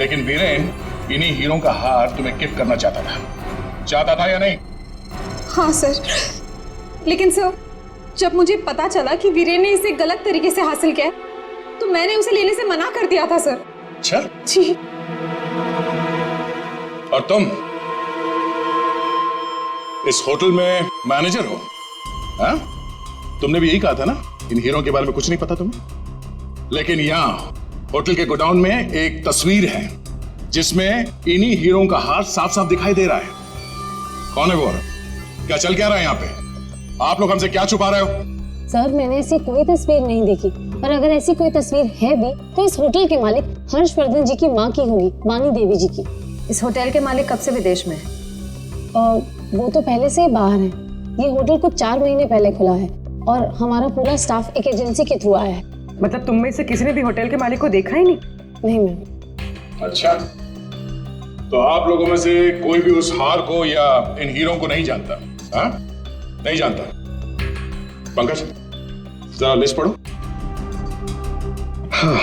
लेकिन वीरेन इन्हीं हीरों का हार तुम्हें गिफ्ट करना चाहता था या नहीं? हाँ सर, लेकिन सर जब मुझे पता चला कि वीरेन ने इसे गलत तरीके से हासिल किया तो मैंने उसे लेने से मना कर दिया था सर। अच्छा जी। और तुम इस होटल में मैनेजर हो? हाँ? तुमने भी यही कहा था ना, इन हीरों के बारे में कुछ नहीं पता तुम्हें। लेकिन यहाँ होटल के गोडाउन में एक तस्वीर है जिसमें इन्हीं हीरों का हार साफ साफ दिखाई दे रहा है। कौन है वो? क्या चल क्या रहा है यहाँ पे? आप लोग हमसे क्या छुपा रहे हो? सर मैंने ऐसी कोई तस्वीर नहीं देखी, और अगर ऐसी कोई तस्वीर है भी तो इस होटल के मालिक हर्षवर्धन जी की माँ की होगी, वानी देवी जी की। इस होटल के मालिक कब से विदेश में है? वो तो पहले से ही बाहर है। ये होटल कुछ 4 महीने पहले खुला है और हमारा पूरा स्टाफ एक एजेंसी के थ्रू आया है। मतलब तुम में से किसी ने भी होटल के मालिक को देखा ही नहीं? नहीं मैम। अच्छा, तो आप लोगों में से कोई भी उस हार को या इन हीरों को नहीं जानता? हाँ? नहीं जानता? पंकज जरा लिस्ट पढ़ो। हाँ,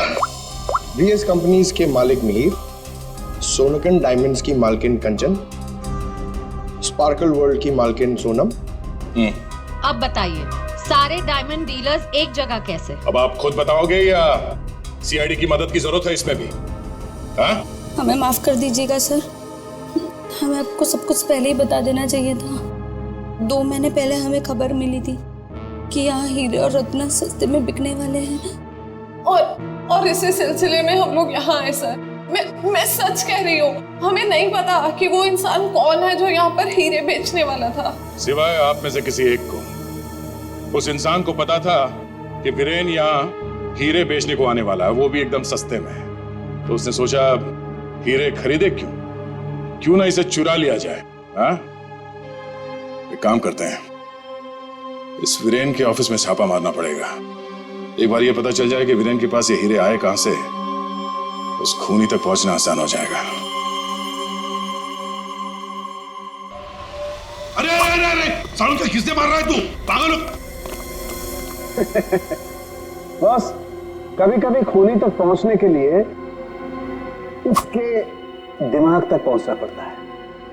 वीएस कंपनीज के मालिक मिहिर, सोनकन डायमंड्स की मालकिन कंचन, स्पार्कल वर्ल्ड की मालकिन सोनम। अब बताइए, सारे डायमंड डीलर्स एक जगह कैसे? अब आप खुद बताओगे या सीआईडी की मदद की जरूरत है इसमें भी? हाँ? हमें माफ कर दीजिएगा सर, हमें आपको सब कुछ पहले ही बता देना चाहिए था। 2 महीने पहले हमें खबर मिली थी कि यहाँ हीरे और रत्न सस्ते में बिकने वाले हैं, और इसी सिलसिले में हम लोग यहाँ आए सर। मैं सच कह रही हूँ, हमें नहीं पता कि वो इंसान कौन है जो यहाँ पर हीरे बेचने वाला था। सिवाय आप में से किसी एक को उस इंसान को पता था कि वीरेन यहाँ हीरे बेचने को आने वाला है, वो भी एकदम सस्ते में। तो उसने सोचा हीरे खरीदे क्यों ना इसे चुरा लिया जाए। हाँ, एक काम करते हैं, इस वीरेन के ऑफिस में छापा मारना पड़ेगा। एक बार ये पता चल जाए कि वीरेन के पास ये हीरे आए कहां से, उस खूनी तक पहुंचना आसान हो जाएगा। अरे अरे अरे सालू का किसने मार रहा है तू? पागल हो? बस कभी कभी खूनी तक पहुंचने के लिए उसके दिमाग तक पहुंचना पड़ता है।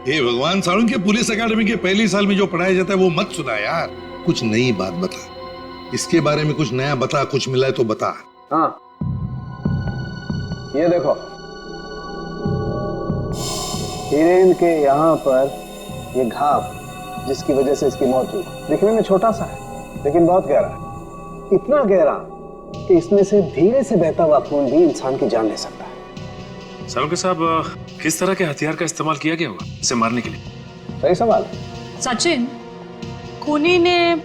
हे भगवान, सालू के पुलिस अकेडमी के पहले साल में जो पढ़ाया जाता है वो मत सुना यार। कुछ नई बात बता, इसके बारे में कुछ नया बता, कुछ मिला है तो बता। हाँ, ये देखो, हीरेन के यहाँ पर ये घाव जिसकी वजह से इसकी मौत हुई, दिखने में छोटा सा है लेकिन बहुत गहरा है। इतना गहरा कि इसमें से धीरे से बहता हुआ खून भी इंसान की जान ले सकता है। सालुंके साहब, किस तरह के हथियार का इस्तेमाल किया गया होगा इसे मारने के लिए? सही सवाल। सचिन, खूनी ने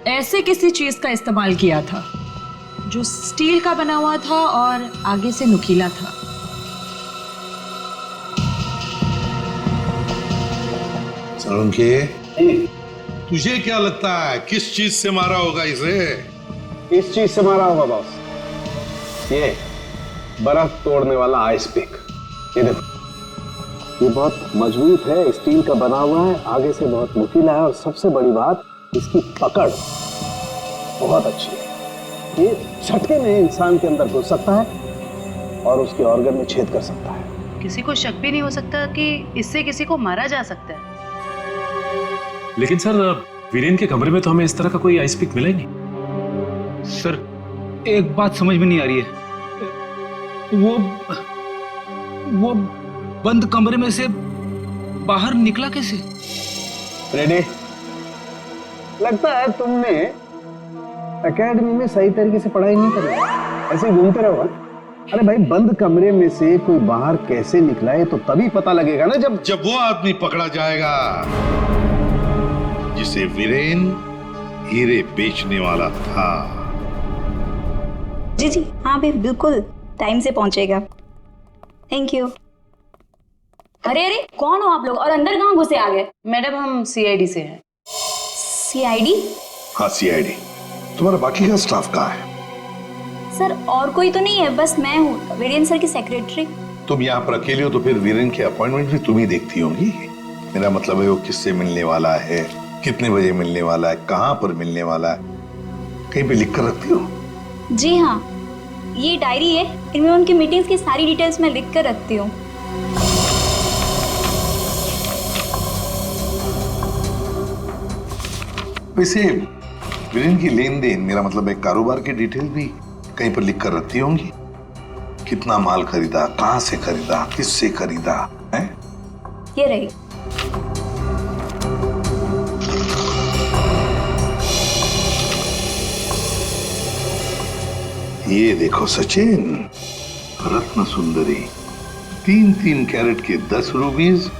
ऐसे किसी चीज का इस्तेमाल किया था जो स्टील का बना हुआ था और आगे से नुकीला था। सालुंके, तुझे क्या लगता है किस चीज से मारा होगा इसे? इस चीज से मारा होगा बॉस, ये बर्फ तोड़ने वाला आइस पिक। ये देखो, ये बहुत मजबूत है, स्टील का बना हुआ है, आगे से बहुत नुकीला है और सबसे बड़ी बात इसकी पकड़ बहुत अच्छी है। ये झटके में इंसान के अंदर घुस सकता है और उसके ऑर्गन में छेद कर सकता है। किसी को शक भी नहीं हो सकता कि इससे किसी को मारा जा सकता है। लेकिन सर, वीरेन के कमरे में तो हमें इस तरह का कोई आइस पिक मिला ही नहीं। सर, एक बात समझ में नहीं आ रही है, वो बंद कमरे में से बाहर निकला कैसे? रेडी? लगता है तुमने एकेडमी में सही तरीके से पढ़ाई नहीं करी, ऐसे घूमते रहो। अरे भाई, बंद कमरे में से कोई बाहर कैसे निकला है तो तभी पता लगेगा ना जब वो आदमी पकड़ा जाएगा जिसे वीरेन हीरे बेचने वाला था। जी जी हाँ भी बिल्कुल टाइम से पहुंचेगा। Thank you. अरे अरे, कौन हो आप लोग और अंदर कहाँ घुसे आ गए? मैडम, हम सीआईडी से हैं। सीआईडी? हाँ, सीआईडी। तुम्हारा बाकी का स्टाफ कहाँ है? सर, और कोई तो नहीं है, बस मैं हूँ, वीरेन सर की सेक्रेटरी। तुम यहाँ पर अकेले हो तो फिर वीरेन के अपॉइंटमेंट भी तुम ही देखती होंगी। मेरा मतलब है वो किससे मिलने वाला है, कितने बजे मिलने वाला है, कहाँ पर मिलने वाला है, कहीं पे लिख कर रखती हो? जी हाँ, ये डायरी है, इनमें उनकी मीटिंग्स की सारी डिटेल्स मैं लिख कर रखती हूँ। वैसे वीरेन की लेन देन, मेरा मतलब है कारोबार की डिटेल भी कहीं पर लिख कर रखती होंगी। कितना माल खरीदा, कहां से खरीदा, किससे खरीदा है? ये रही। ये देखो सचिन, रत्न सुंदरी, 3-3 कैरेट के 10 रूबीज,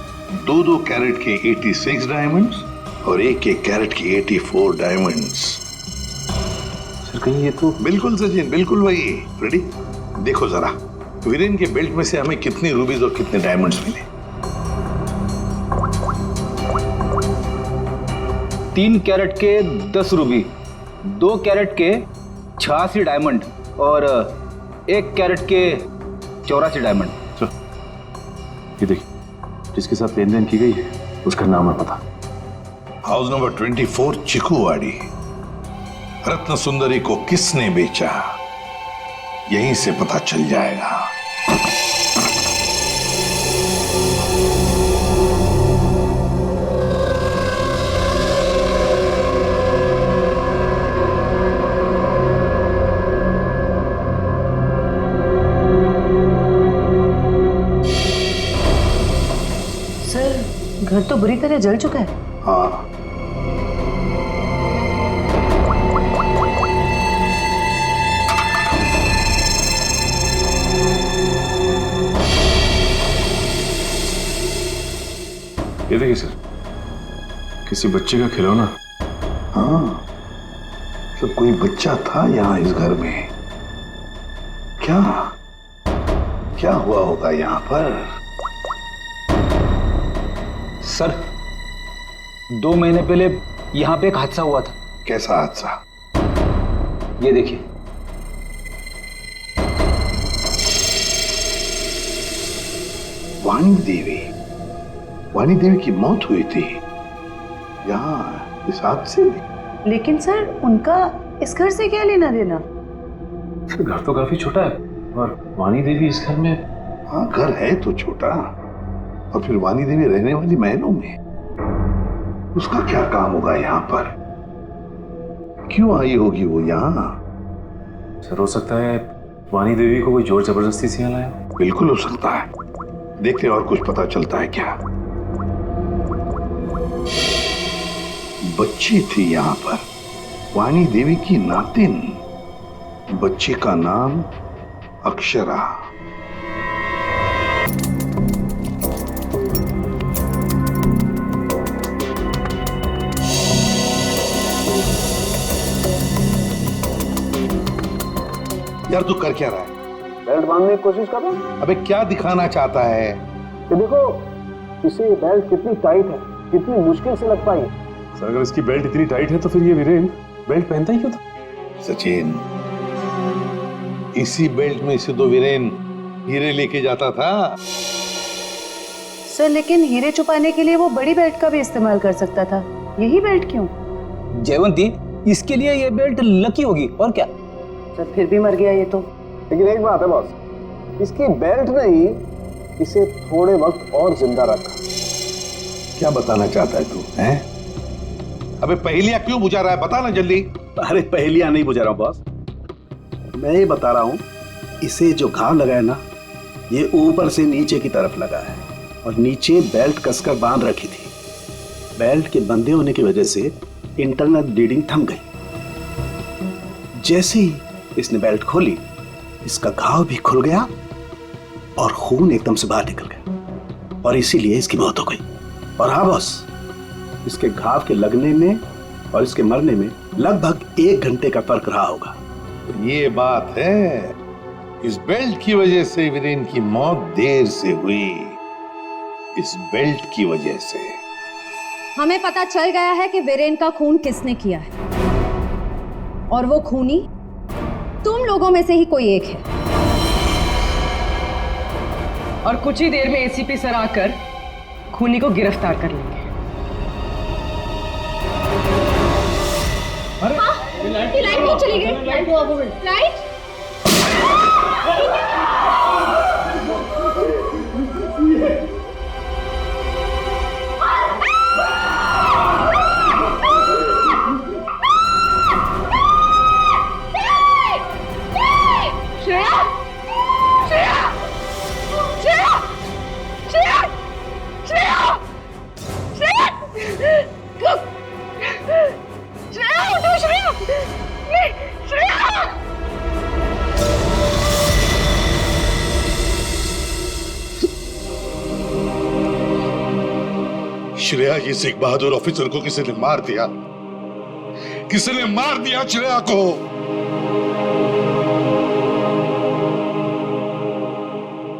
2-2 कैरेट के 86 डायमंड्स और 1-1 कैरेट की 84 डायमंड्स। सर, कहीं ये तो बिल्कुल सचिन, बिल्कुल वही। रेडी? देखो जरा, वीरेन के बेल्ट में से हमें कितने रूबीज और कितने डायमंड्स मिले? 3 कैरेट के 10 रूबी, 2 कैरेट के 86 डायमंड और 1 कैरेट के 84 डायमंड। ये देखिए, जिसके साथ लेन देन की गई है उसका नाम है पता। House number 24, चिकूवाड़ी। रत्न सुंदरी को किसने बेचा, यहीं से पता चल जाएगा। सर, घर तो बुरी तरह जल चुका है। हाँ, बताइए सर, किसी बच्चे का खिलौना? हाँ, तो कोई बच्चा था यहाँ इस घर में। क्या क्या हुआ होगा यहाँ पर? सर, 2 महीने पहले यहाँ पे एक हादसा हुआ था। कैसा हादसा? ये देखिए। वाणी देवी की मौत हुई थी यहाँ इस हादसे में। लेकिन सर, उनका इस घर से क्या लेना देना? सर, घर तो काफी छोटा है और वाणी देवी इस घर में। हाँ, घर है तो छोटा, और फिर वाणी देवी रहने वाली महलों में। उसका क्या काम होगा यहाँ पर? क्यों आई होगी वो यहाँ? सर, हो सकता है वाणी देवी को कोई जोर जबरदस्ती से यहाँ लाया। बिल्कुल हो सकता है। देखते हैं और कुछ पता चलता है क्या। बच्ची थी यहाँ पर, वाणी देवी की नातिन। बच्ची का नाम अक्षरा। यार, तू कर क्या रहा है? बेल्ट बांधने की कोशिश कर रहा हूं। अबे, क्या दिखाना चाहता है? ये देखो, इसे बेल्ट कितनी टाइट है, कितनी मुश्किल से लग पाई है। सर, अगर इसकी बेल्ट इतनी टाइट है तो फिर ये वीरेन बेल्ट पहनता ही क्यों था? सचिन, इसी बेल्ट में से तो वीरेन हीरे लेके जाता था। सर, लेकिन हीरे छुपाने के लिए वो बड़ी बेल्ट का भी इस्तेमाल कर सकता था। यही बेल्ट क्यों? जयवंती, इसके लिए ये बेल्ट लकी होगी, और क्या। सर, फिर भी मर गया ये तो। लेकिन एक बात है बॉस, इसकी बेल्ट ने ही इसे थोड़े वक्त और जिंदा रखा। क्या बताना चाहता है तू? हैं? अबे, पहेलियां क्यों बुझा रहा है? बता ना जल्दी। अरे, पहेलियां नहीं बुझा रहा हूं बॉस, मैं ये बता रहा हूं, इसे जो घाव लगा है ना, ये ऊपर से नीचे की तरफ लगा है, और नीचे बेल्ट कसकर बांध रखी थी। बेल्ट के बंधे होने की वजह से इंटरनल ब्लीडिंग थम गई। जैसे ही इसने बेल्ट खोली, इसका घाव भी खुल गया और खून एकदम से बाहर निकल गया, और इसीलिए इसकी मौत हो गई। और हाँ बॉस, इसके घाव के लगने में और इसके मरने में लगभग 1 घंटे का फर्क रहा होगा। ये बात है, इस बेल्ट की वजह से वीरेन की मौत देर से हुई। इस बेल्ट की वजह से हमें पता चल गया है कि वीरेन का खून किसने किया है, और वो खूनी तुम लोगों में से ही कोई एक है। और कुछ ही देर में एसीपी सर आकर खूनी को गिरफ्तार कर लेंगे। ये लाइट नहीं चली गई। लाइट श्रेया, ये सिख बहादुर ऑफिसर को किसी ने मार दिया। किसी ने मार दिया श्रेया को।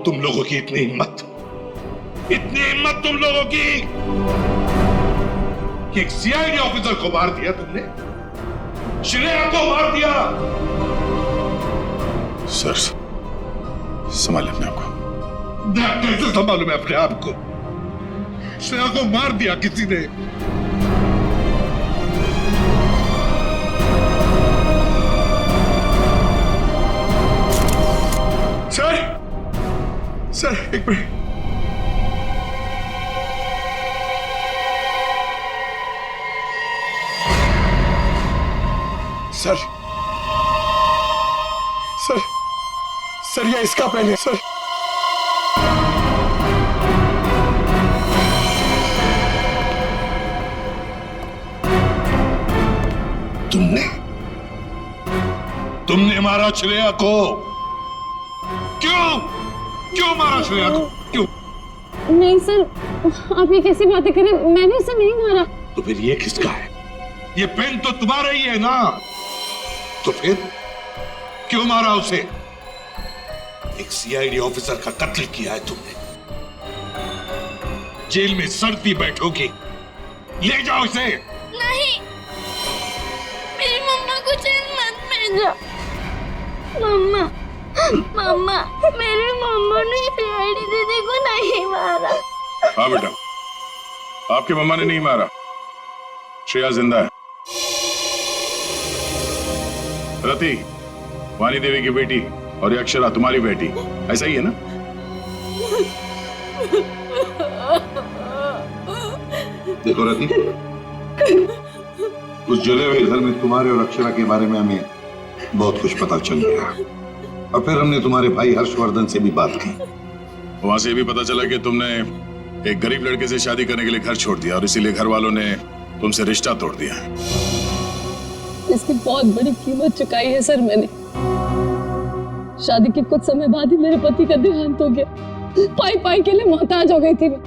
तुम लोगों की इतनी हिम्मत तुम लोगों की कि एक सीआईडी ऑफिसर को मार दिया तुमने। श्रेया को मार दिया। सर, संभाले अपने आप को। कैसे संभालूं मैं अपने आप को? श्रेया को मार दिया किसी ने। सर, एक मिनट। सर, ये इसका पेन है सर। तुमने मारा श्रेया को। क्यों मारा श्रेया को? क्यों? नहीं सर, आप ये कैसी बातें करें? मैंने उसे नहीं मारा। तो फिर ये किसका है? ये पेन तो तुम्हारा ही है ना? तो फिर क्यों मारा उसे? एक सीआईडी ऑफिसर का कत्ल किया है तुमने। जेल में सड़ती बैठोगी। ले जाओ इसे। नहीं, मेरी मम्मा को जेल मत भेजो। मम्मा, मम्मा, मेरी मम्मा ने सीआईडी दीदी को नहीं मारा। हाँ बेटा, आपकी मम्मा ने नहीं मारा। श्रेया जिंदा है। रति, वानी देवी की बेटी, और ये अक्षरा तुम्हारी बेटी, ऐसा ही है ना? देखो रति, उस जले हुए घर में तुम्हारे और अक्षरा के बारे में हमें बहुत कुछ पता चल गया, और फिर हमने तुम्हारे भाई हर्षवर्धन से भी बात की। वहां से भी पता चला कि तुमने एक गरीब लड़के से शादी करने के लिए घर छोड़ दिया, और इसीलिए घर वालों ने तुमसे रिश्ता तोड़ दिया। इसकी बहुत बड़ी कीमत चुकाई है सर मैंने। शादी के कुछ समय बाद ही मेरे पति का देहांत हो गया। पाई पाई के लिए मोहताज हो गई थी मैं,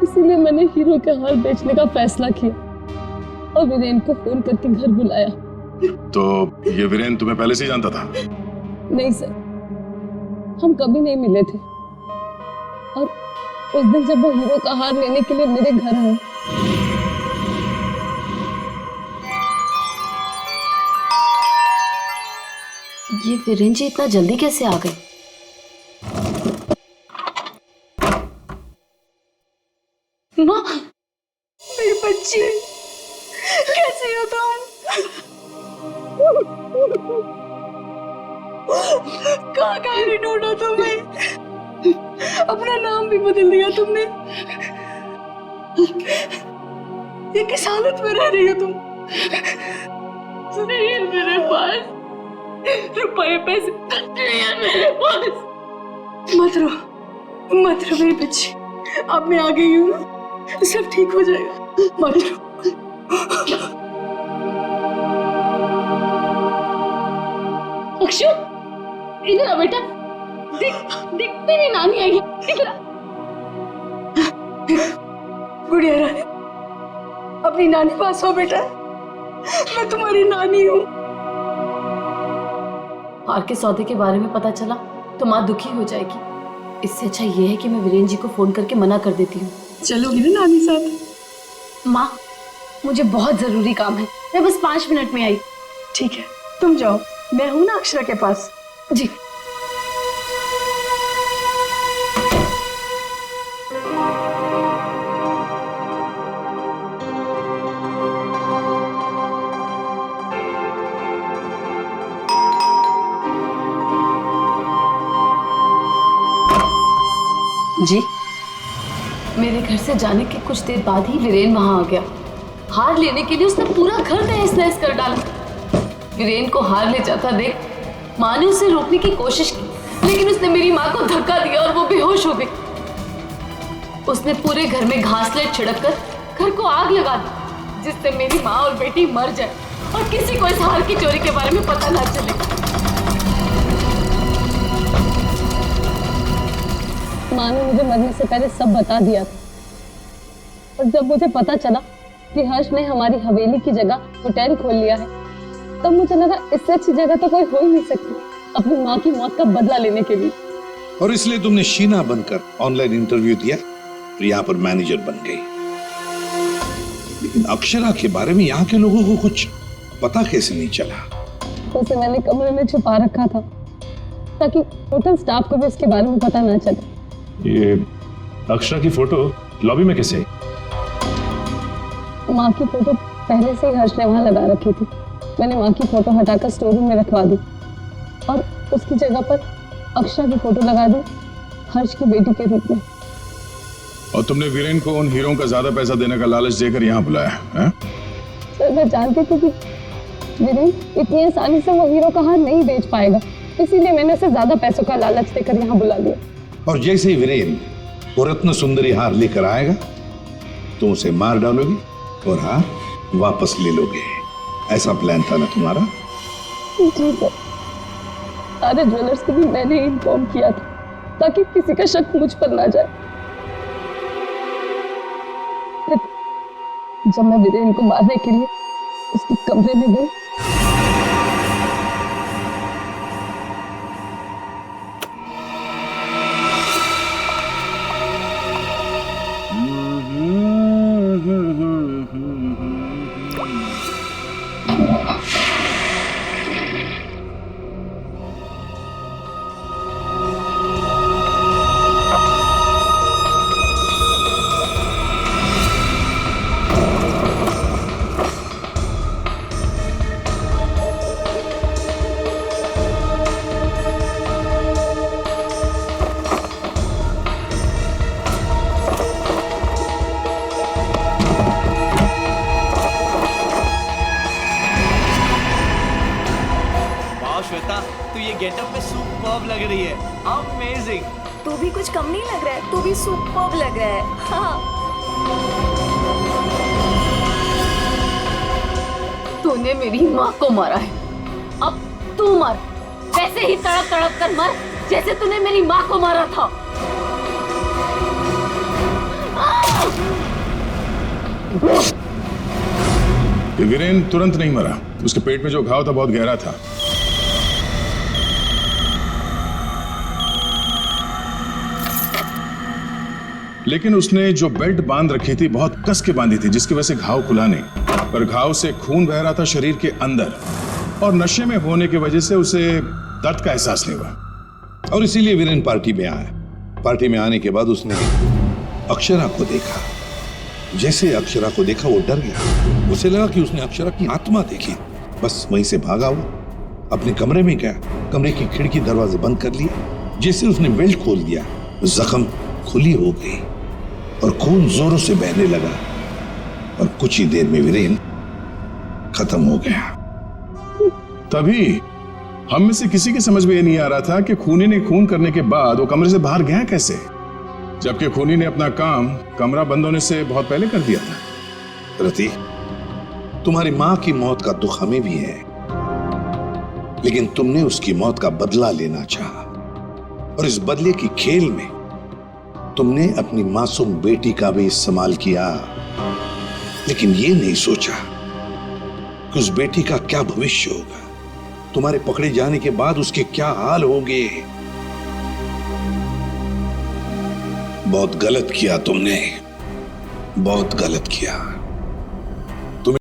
इसीलिए मैंने हीरो के हार बेचने का फैसला किया और वीरेन को फोन करके घर बुलाया। तो ये वीरेन तुम्हें पहले से ही जानता था? नहीं सर, हम कभी नहीं मिले थे, और उस दिन जब वो हीरो का हार लेने के लिए मेरे घर आया, ये वीरेन जी इतना जल्दी कैसे आ गए? माँ, मेरी बच्ची, कैसे हो तुम? कहाँ कहाँ नहीं ढूंढा तुम्हें? अपना नाम भी बदल दिया तुमने। ये किस हालत में रह रही हो तुम? नहीं है मेरे पास रुपए पैसे, नहीं है मेरे पास। मत रो मेरी बच्ची, अब मैं आ गई हूँ, सब ठीक हो जाएगा, मत रो। अक्षु, इधर आ बेटा, देख देख तेरी नानी आई है, इधर आ। गुड़िया रानी, अपनी नानी पास हो बेटा, मैं तुम्हारी नानी हूँ। हार के सौदे के बारे में पता चला तो माँ दुखी हो जाएगी। इससे अच्छा ये है कि मैं वीरेन जी को फोन करके मना कर देती हूँ। चलोगी ना नानी साथ? माँ, मुझे बहुत जरूरी काम है, मैं बस 5 मिनट में आई। ठीक है, तुम जाओ, मैं हूं ना अक्षरा के पास। जी। जी, मेरे घर से जाने के कुछ देर बाद ही वीरेन वहां आ गया। हार लेने के लिए उसने पूरा घर तहस नहस कर डाला। वीरेन को हार ले जाता देख माँ ने उसे रोकने की कोशिश की, लेकिन उसने मेरी माँ को धक्का दिया और वो बेहोश हो गई। उसने पूरे घर में घासलेट छिड़क कर घर को आग लगा दी, जिससे मेरी माँ और बेटी मर जाए और किसी को इस हार की चोरी के बारे में पता ना चले। माँ ने मुझे मरने से पहले सब बता दिया था, और जब मुझे पता चला कि हर्ष ने हमारी हवेली की जगह होटल खोल लिया है, तब मुझे लगा इससे अच्छी जगह तो कोई हो ही नहीं सकती अपनी माँ की मौत का बदला लेने के लिए। और इसलिए तुमने शीना बनकर ऑनलाइन इंटरव्यू दिया और यहाँ पर मैनेजर बन गई। लेकिन अक्षरा के बारे में यहाँ के लोगों को कुछ पता कैसे नहीं चला? उसे मैंने कमरे में छुपा रखा था ताकि होटल स्टाफ को भी उसके बारे में पता ना चले। ये अक्षरा की फोटो लॉबी में कैसे आई? माँ की फोटो पहले से ही हर्ष ने वहां लगा रखी थी। मैंने माँ की फोटो हटाकर स्टोर रूम में रखवा दी और उसकी जगह पर अक्षरा की फोटो लगा दी हर्ष की बेटी के रूप में। और तुमने वीरेन को उन हीरों का ज्यादा पैसा देने का लालच देकर यहाँ बुलाया है? सर, मैं जानती थी कि वीरेन इतनी आसानी से वो हीरो का हार नहीं बेच पाएगा, इसीलिए मैंने उसे ज्यादा पैसों का लालच देकर यहाँ बुला दिया। और जैसे ही वीरेन वो रत्न सुंदरी हार लेकर आएगा तो उसे मार डालोगी और हार वापस ले लोगे। ऐसा प्लान था ना तुम्हारा? जी सर, सारे ज्वेलर्स को भी मैंने इन्फॉर्म किया था ताकि किसी का शक मुझ पर ना जाए। जब मैं वीरेन को मारने के लिए उसके कमरे में गई, श्वेता, तू ये गेटअप में सुपर्ब लग रही है। अमेजिंग। तू भी कुछ कम नहीं लग रहा है, तू भी सुपर्ब लग रहा है। हाँ। तूने मेरी माँ को मारा है, अब तू मर, वैसे ही तड़प तड़प कर मर जैसे तूने मेरी माँ को मारा था। वीरेन तुरंत नहीं मरा, उसके पेट में जो घाव था बहुत गहरा था। लेकिन उसने जो बेल्ट बांध रखी थी बहुत कस के बांधी थी, जिसकी वजह से घाव खुला नहीं, पर घाव से खून बह रहा था शरीर के अंदर, और नशे में होने की वजह से उसे दर्द का एहसास नहीं हुआ। और इसीलिए वीरेन पार्टी में आया। पार्टी में आने के बाद उसने अक्षरा को देखा। जैसे अक्षरा को देखा वो डर गया। उसे लगा कि उसने अक्षरा की आत्मा देखी। बस वहीं से भागा वो अपने कमरे में गया। कमरे की खिड़की दरवाजे बंद कर लिए। जैसे उसने बेल्ट खोल दिया, जख्म खुली हो गई और खून जोरों से बहने लगा, और कुछ ही देर में वीरेन खत्म हो गया। तभी हम में से किसी के समझ में ये नहीं आ रहा था कि खूनी ने खून करने के बाद वो कमरे से बाहर गया कैसे, जबकि खूनी ने अपना काम कमरा बंद होने से बहुत पहले कर दिया था। रति, तुम्हारी मां की मौत का दुख हमें भी है, लेकिन तुमने उसकी मौत का बदला लेना चाहा, और इस बदले की खेल में तुमने अपनी मासूम बेटी का भी इस्तेमाल किया, लेकिन ये नहीं सोचा कि उस बेटी का क्या भविष्य होगा। तुम्हारे पकड़े जाने के बाद उसके क्या हाल होंगे। बहुत गलत किया तुमने, बहुत गलत किया।